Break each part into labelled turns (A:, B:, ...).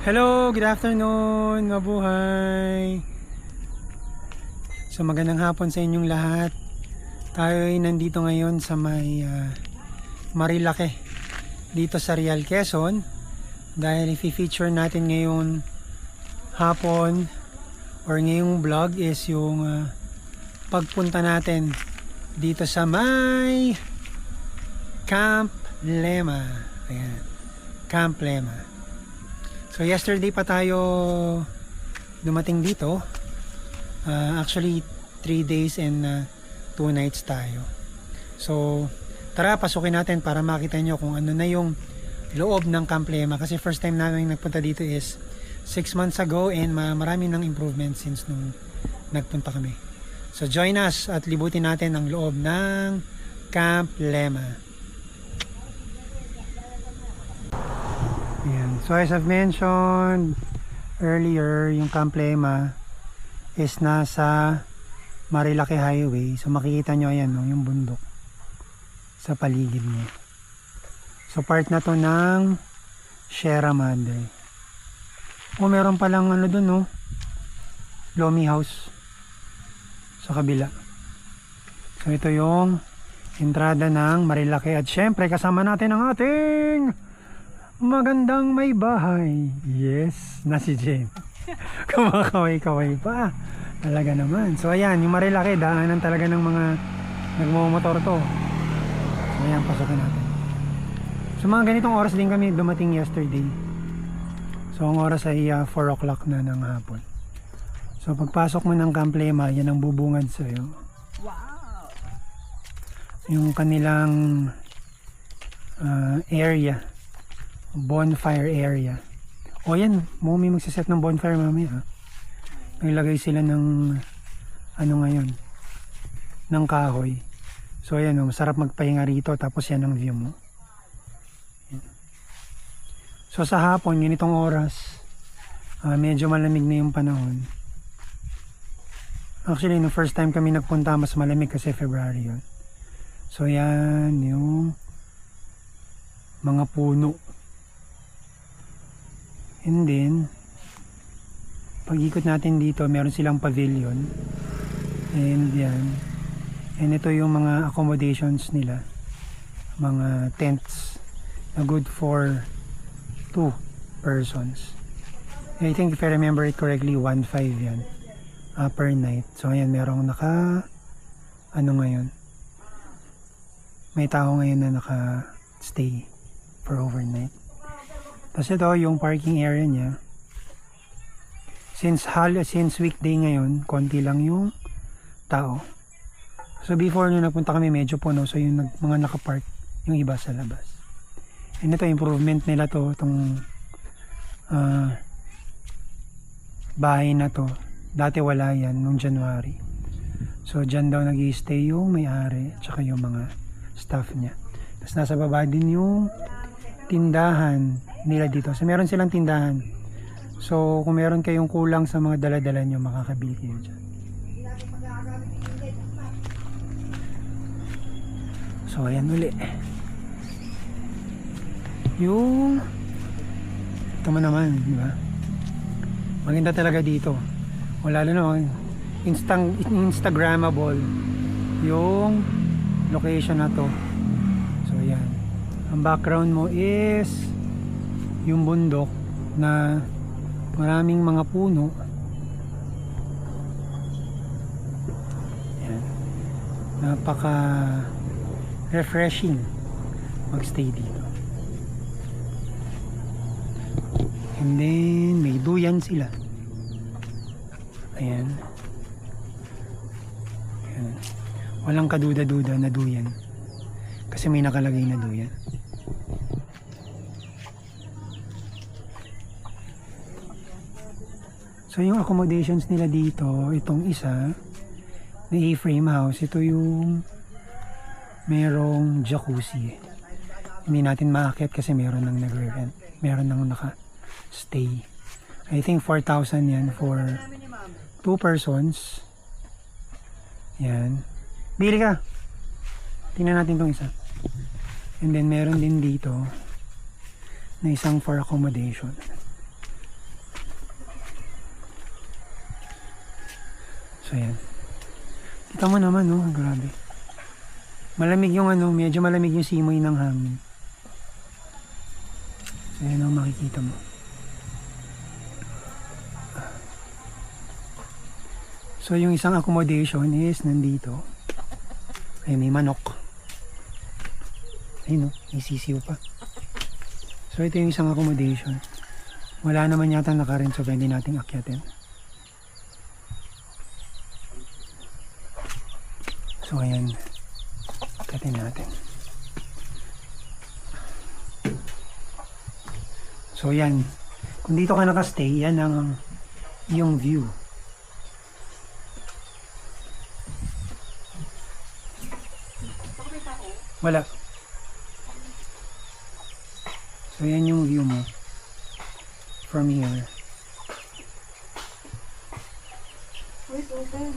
A: Hello, good afternoon, mabuhay. So magandang hapon sa inyong lahat. Tayo ay nandito ngayon sa may Marilake, dito sa Real, Quezon. Dahil i-feature natin ngayon hapon or ngayong vlog is yung pagpunta natin dito sa may Camp Lema. Ayan, Camp Lema. So yesterday pa tayo dumating dito. Actually 3 days and 2 nights tayo. So tara, pasukin natin para makita nyo kung ano na yung loob ng Camp Lema. Kasi first time namin nagpunta dito is 6 months ago and marami ng improvement since nung nagpunta kami. So join us at libutin natin ang loob ng Camp Lema. Ayan. So as I've mentioned earlier, yung Camp Lema is nasa Marilake Highway. So makikita nyo ayan, no, yung bundok sa paligid niya. So part na to ng Sierra Madre. Meron palang ano dun, no, Lomi House sa kabila. So ito yung entrada ng Marilake. At syempre kasama natin ang ating magandang may bahay. Yes, na si Jen. Kumakaway-kaway pa. Talaga naman. So ayan, yung Marilake, daanan talaga ng mga nagmumotor to. So ayan, pasokin natin. So mga ganitong oras din kami dumating yesterday. So ang oras ay 4 o'clock na ng hapon. So pagpasok mo ng Camp Lema, yan ang bubungad sa'yo. Wow! Yung kanilang area, bonfire area. O yan, may magsiset ng bonfire mamaya. Naglagay sila ng ano ngayon, ng kahoy. So ayan, masarap magpahinga rito. Tapos yan ang view mo. Yan. So sa hapon, ganitong oras, medyo malamig na yung panahon. Actually, no, first time kami nagpunta, mas malamig kasi February yun. So yan yung mga puno. And then pag ikot natin dito, meron silang pavilion. And yan. And ito yung mga accommodations nila. Mga tents na good for 2 persons. I think if I remember it correctly, 1.5 yan per night. So ayan, merong ano ngayon, may tao ngayon na naka stay for overnight. Tapos ito yung parking area niya. Since weekday ngayon, konti lang yung tao. So before nung nagpunta kami, medyo puno. So yung mga nakapark, yung iba sa labas. And ito, improvement nila to, itong bahay na to. Dati wala yan, nung January. So dyan daw nag-i-stay yung may-ari, tsaka yung mga staff niya. Tapos nasa baba din yung tindahan nila dito. So meron silang tindahan. So kung meron kayong kulang sa mga dala-dala nyo, makakabili kayo dyan. So ayan uli. Yung ito mo naman, di ba? Maganda talaga dito. Wala na Instagrammable yung location na to. So ayan. Ang background mo is yung bundok na maraming mga puno. Yan. Napaka refreshing magstay dito. And then may duyan sila. Ayan. Ayan. Walang kaduda-duda na duyan. Kasi may nakalagay na duyan. So yung accommodations nila dito, itong isa na A-frame house, ito yung merong jacuzzi. Hindi natin maakyat kasi meron nang nagre-rent, meron nang naka-stay. I think 4,000 yan for 2 persons. Yan. Bili ka. Tingnan natin itong isa. And then meron din dito na isang for accommodation. So yan. Kita mo naman, no? Grabe. Malamig yung ano, medyo malamig yung simoy ng hangin. So yan ang makikita mo. So yung isang accommodation is nandito. Ay, may manok. Ayun, no? May sisiw pa. So ito yung isang accommodation. Wala naman yata naka-rent, so pwede nating akyatin. So ayan, akyatin natin. So yan, kung dito ka nakastay, yan ang yung view. Wala. So yan yung view mo from here.
B: Wait, open.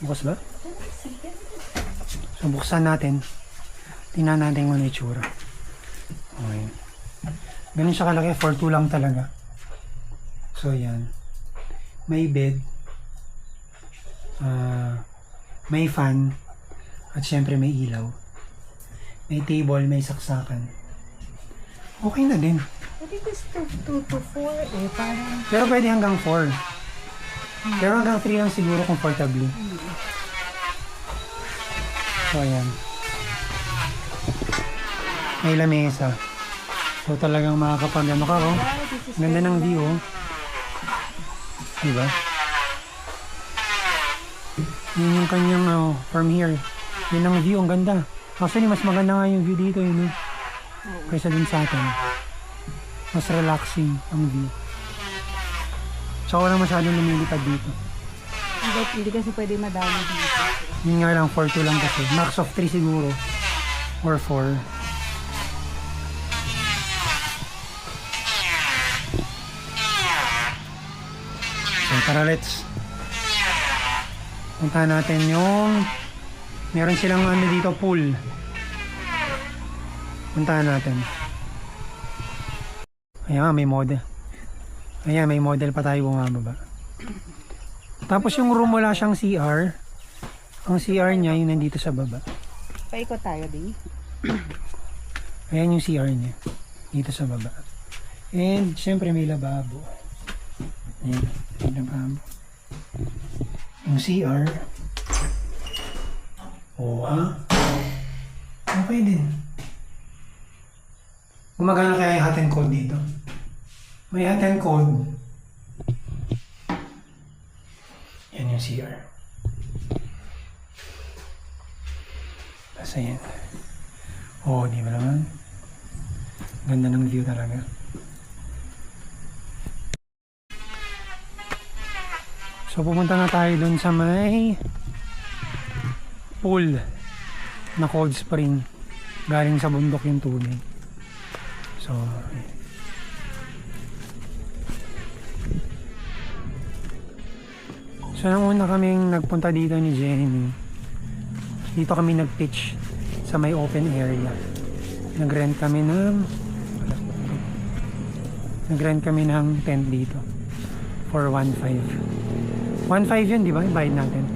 A: Bukas ba? So buksan natin. Tingnan natin kung ano itsura. Okay. Ganun siya kalaki, for 2 lang talaga. So yan. May bed. May fan. At syempre may ilaw. May table, may saksakan. Okay na din.
B: I think it's 2 to 4 eh, parang...
A: Pero pwede hanggang 4. Pero hanggang 3 lang siguro comfortably. So ayan. May lamesa. So talagang makakapag-ano ka, oh. Ganda ng view, oh. Diba? Yun yung kanyang, from here. Yun ang view, ang ganda. Actually, mas maganda nga yung view dito, yun, eh. Kaysa din sa atin. Mas relaxing ang view. Tsaka walang masyadong lumilipad dito.
B: Hindi kasi pwede madami dito.
A: Yun nga lang, 4-2 lang kasi. Max of 3 siguro. Or 4. So, tara, let's. Punta natin yung... Meron silang ano dito, pool. Puntahan natin. Ayan, may model. Ayan, may model pa tayo bumababa. Tapos yung room wala siyang CR. Ang CR niya yung nandito sa baba.
B: Paikot tayo, di?
A: Ayan yung CR niya. Dito sa baba. And syempre may lababo. Ayan, may lababo. Yung CR. Oo, okay din. Gumagana kaya yung hot and cold dito? May hot and cold. Yan yung CR. Basta yan. Oo, di ba naman? Ganda ng view talaga. So pupunta na tayo dun sa may pool na cold spring. Galing sa bundok yung tubig. So nang una kaming nagpunta dito ni Jenny, dito kami nag-pitch sa may open area. Nag-rent kami ng tent dito for 1.5. 1.5 yun, di ba? Bayad natin.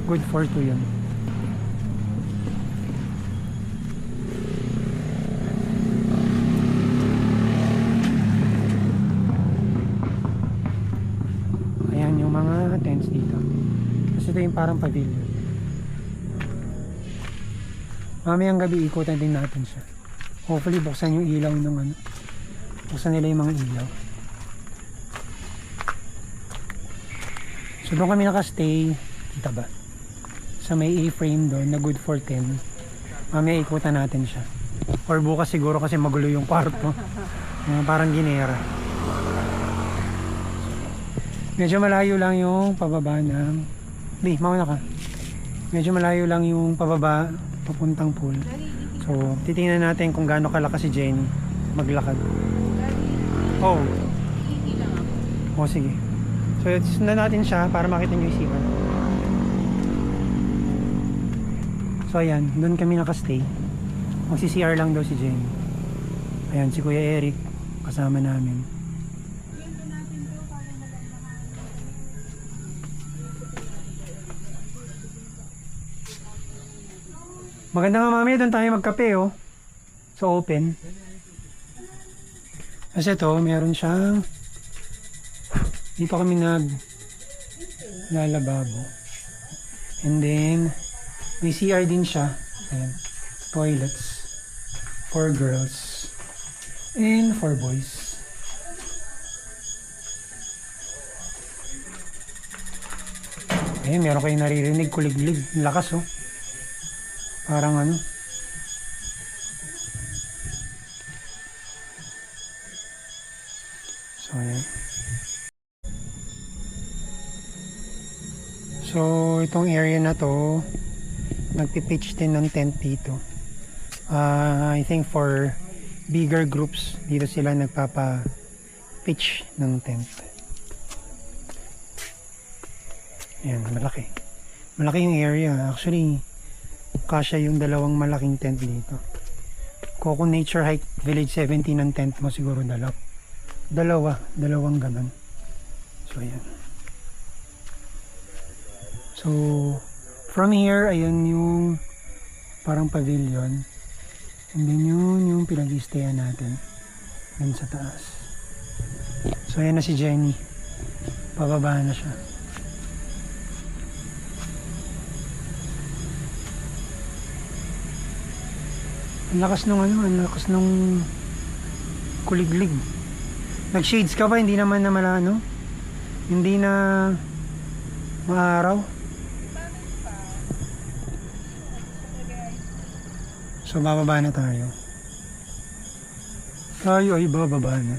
A: Good for 2 yun. Ayan yung mga tents dito. Kasi ito yung parang pavilion. Mamayang gabi ikutan din natin siya. Hopefully buksan yung ilaw ng ano. Buksan nila yung mga ilaw. So doon kami nakastay. Kita ba? Sa may A-frame doon na good for 10. Mamaya ikutan natin siya. Or bukas siguro kasi magulo yung kwarto. Parang ginera. Medyo malayo lang yung pababa ng... Di, mauna ka. Medyo malayo lang yung pababa papuntang pool. So, titingnan natin kung gaano kalakas si Jenny maglakad. Oh. Oh, sige. So, sundan natin siya para makita nyo yung CR. So, ayan. Doon kami nakastay. Magsi-CR lang daw si Jenny. Ayan, si Kuya Eric. Kasama namin. Maganda nga mamaya doon tayo magkape oh. Sa open. Kasi ito, meron siyang dito kami lalababo. And then may CR din siya. Ayan. Toilets for girls and for boys. Ayan, meron kayong naririnig, kuliglig, lakas oh. Parang ano. So, ayan. So, itong area na to, nagpipitch din ng tent dito. I think for bigger groups, dito sila nagpapa-pitch ng tent. Ayan, malaki. Malaki yung area. Actually, kasya yung dalawang malaking tent dito. Coco Nature Hike Village 17 ang tent mo siguro dalawang ganun. So, ayan. So, from here, ayun yung parang pavilion. And then yun yung pinag-i-stayan natin. Dun sa taas. So, ayan na si Jenny. Pababa na siya. Ang lakas nung ang lakas nung kuliglig. Nag-shades ka ba? Hindi naman na malano? Hindi na maaraw? So, bababa na tayo. Tayo ay bababa na.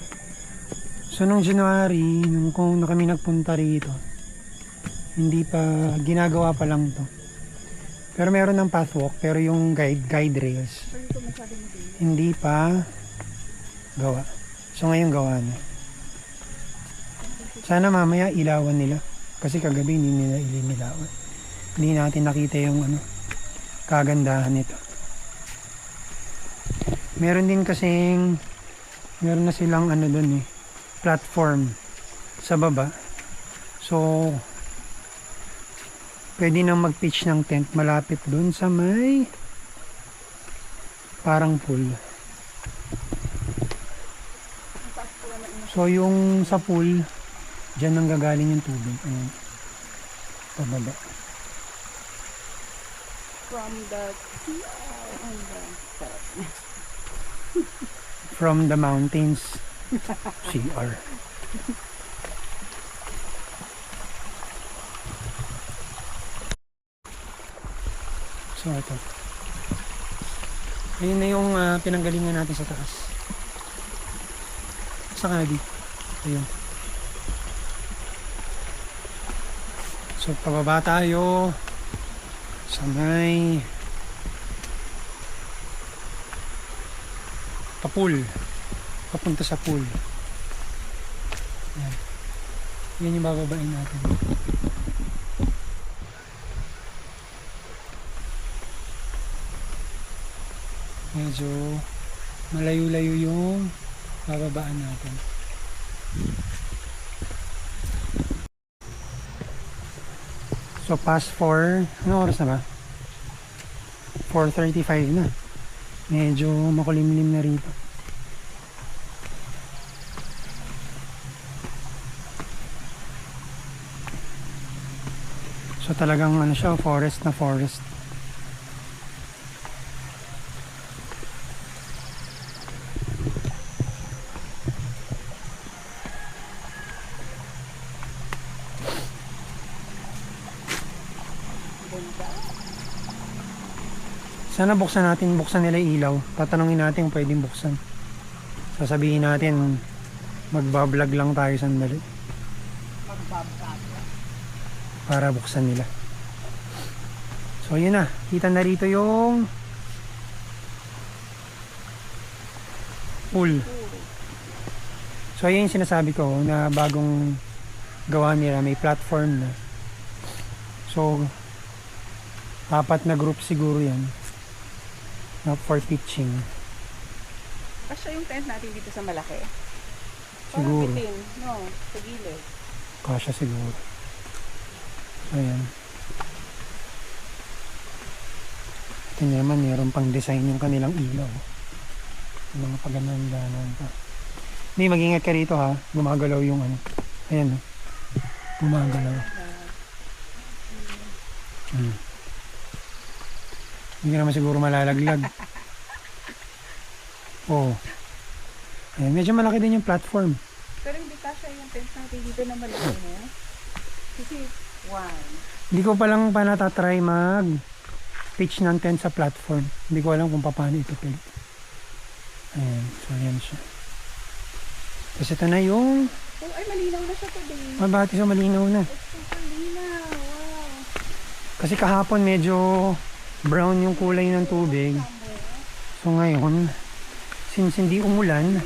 A: So, nung January, kung na kami nagpunta rito, hindi pa, ginagawa pa lang to. Pero meron ng pathwalk, pero yung guide rails, hindi pa gawa. So, ngayon gawa na. Sana mamaya ilawan nila. Kasi kagabi hindi nila ilinilawan. Hindi natin nakita yung kagandahan nito. Meron din kasing meron na silang doon platform sa baba. So pwede nang mag-pitch ng tent malapit doon sa may parang pool. So yung sa pool diyan nang gagaling yung tubig. Ayan. Pababa.
B: From the
A: From the mountains, CR. So ito. Ayun na yung pinanggalingan natin sa taas. Sa kanabi. Ayun. So pababa tayo sa may pool, papunta sa pool. Yan. Yan yung bababain natin. Medyo malayo-layo yung bababaan natin. So past 4, ano oras na ba? 4:35 na. Medyo makulimlim na rito. So talagang siya, forest na forest. Sana buksan nila yung ilaw. Tatanungin natin kung pwedeng buksan. Sasabihin natin magbablog lang tayo sandali. Para buksan nila. So yun na, kita na rito yung pool. So yun yung sinasabi ko na bagong gawa nila, may platform na. So 4 na group siguro yan na for pitching.
B: Kasya yung tent natin dito sa malaki.
A: Siguro.
B: Parang bitin, no? Sa gilid.
A: Kasya siguro. So, ayan. Ito naman, meron pang design yung kanilang ilaw. Yung mga pagandaan pa. Hindi, mag-ingat ka rito ha. Gumagalaw yung ano. Ayan, gumagalaw. Hindi ka naman siguro malalaglag. Oo. Ayan, medyo malaki din yung platform.
B: Pero hindi kasha yung tent natin dito na malaki na. Kasi, wow.
A: Hindi ko palang pa natatry mag-pitch ng tent sa platform. Hindi ko alam kung paano ito pilit. Ayan, so ayan siya. Tapos ito na yung...
B: Oh, ay, malinaw na siya today.
A: Mabati sa malinaw na.
B: Super linaw. Wow.
A: Kasi kahapon medyo brown yung kulay ng tubig. So ngayon, since hindi umulan,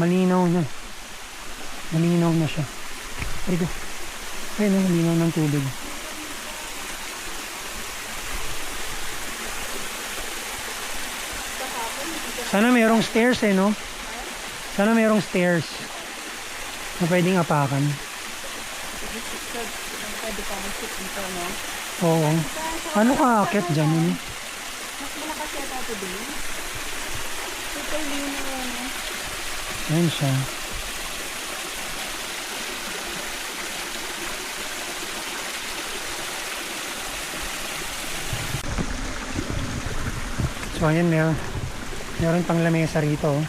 A: malinaw na. Malinaw na siya. Ayun, ayun, malinaw ng tubig. Sana mayroong stairs eh, no? Sana mayroong stairs na pwedeng apakan.
B: Pwede ka mag-sit dito, no?
A: Oo. Ano ka akit dyan? Eh?
B: Mas malakas yata today. Super linaw, no?
A: Ayan siya. So ayan, meron pang lamesa rito. Oh.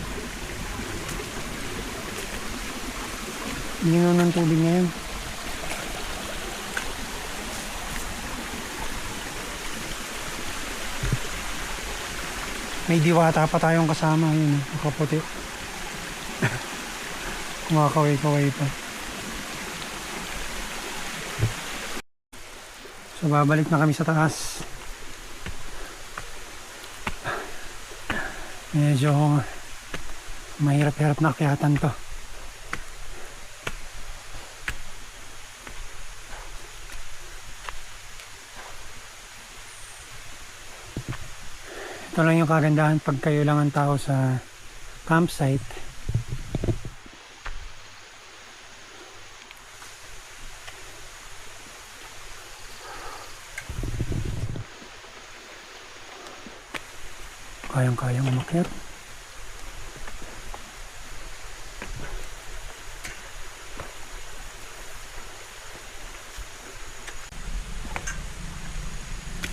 A: Linaw ng tubig ngayon. May diwata pa tayong kasama. Ayun, nakaputi. Kumakaway-kaway pa. So babalik na kami sa taas. Medyo mahirap-hirap na akyatan to. Ito lang yung kagandahan pag kayo lang ang tao sa campsite. Kayang-kayang umakyat.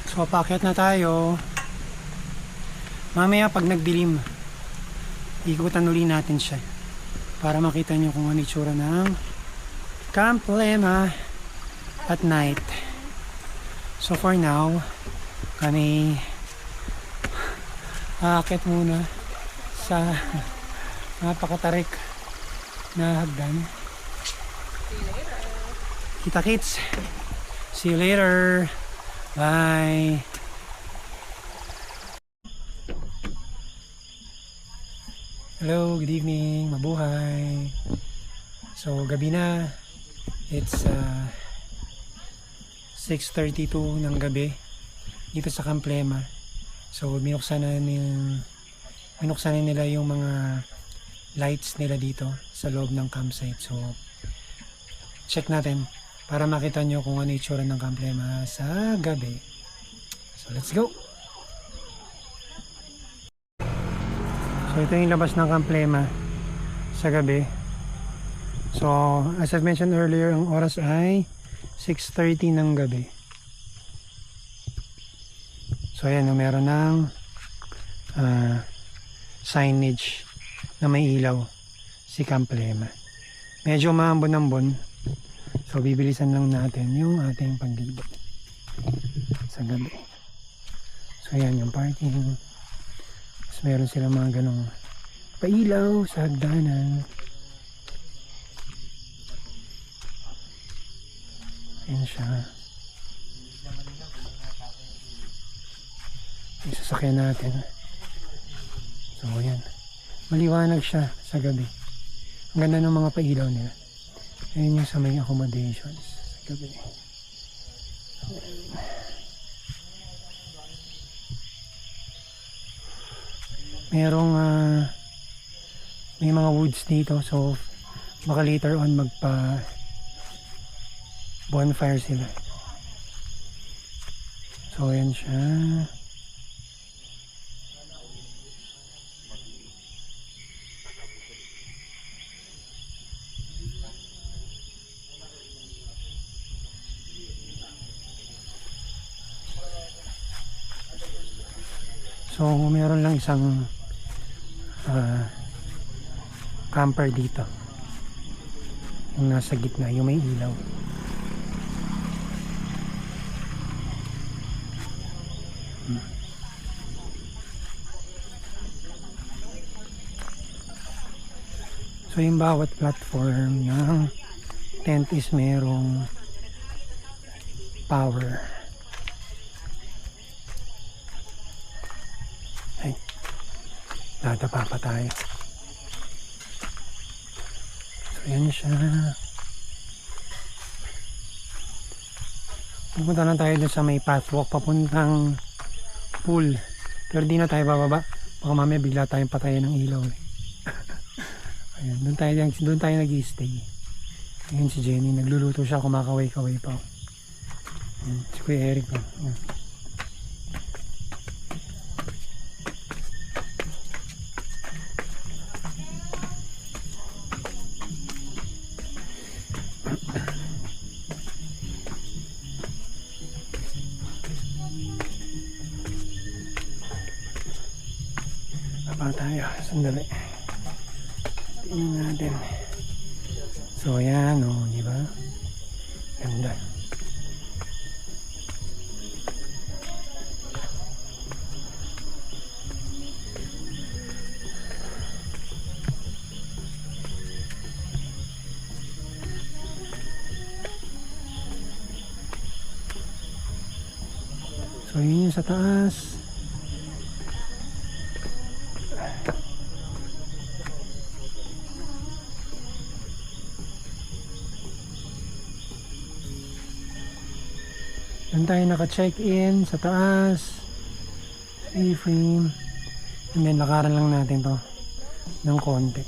A: So paakyat na tayo. Mamaya pag nagdilim, ikutan uli natin siya para makita nyo kung ano itsura ng Camp Lema at night. So for now, kami aakyat muna sa napakatarik na hagdan. Kita kits. See you later. Bye. Hello, good evening, mabuhay. So gabi na. It's 6:32 ng gabi dito sa Camp Lema. So binuksan na nila yung mga lights nila dito sa loob ng campsite. So check natin para makita nyo kung ano itsura ng Camp Lema sa gabi. So let's go. So ito yung labas ng Camp Lema sa gabi. So as I've mentioned earlier, ang oras ay 6:30 ng gabi. So ayan, meron ng signage na may ilaw si Camp Lema. Medyo maambon-ambon. So bibilisan lang natin yung ating paglibot sa gabi. So ayan yung parking. Meron silang mga ganong pailaw sa hagdanan. Ayan siya. Yung sasakyan natin. So ayan. Maliwanag siya sa gabi. Ang ganda ng mga pailaw nila. Ayan yung sa may accommodations sa gabi. Merong may mga woods dito, so baka later on magpa bonfire sila. So ayan siya. So meron lang isang camper dito. Yung nasa gitna, yung may ilaw. So yung bawat platform ng tent is merong power. Ay, dadapa pa tayo. So yan siya. Pupunta na tayo dun sa may pathwalk papuntang pool. Pero di na tayo bababa. Baka mamaya bigla tayong patayin ng ilaw. Ayan, doon tayo nag-i-stay. Ayan si Jenny, nagluluto siya, kumakaway-kaway pa. Ayan, si Kuya Eric pa. Ayan. Apa tayo, sandali. Tingnan natin. So ayan, oh, di ba? Ganda. So yun yung sa taas. Doon tayo naka-check-in sa taas. A-frame. And then lakaran lang natin to ng konti.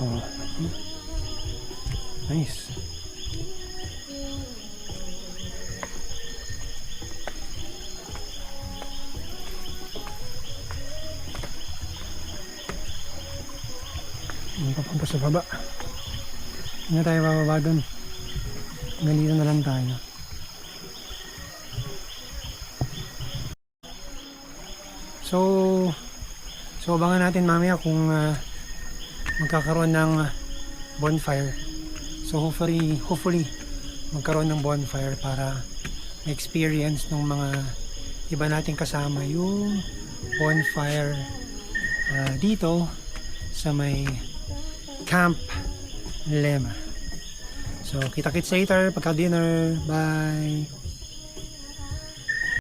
A: Oh. Nice. Hindi papunta sa baba. Hindi na tayo bababa dun. Ganito na lang tayo. So abangan natin mamaya kung magkakaroon ng bonfire. So hopefully magkaroon ng bonfire para experience ng mga iba nating kasama yung bonfire dito sa may Camp Lema. So kita-kits later pagka dinner. Bye!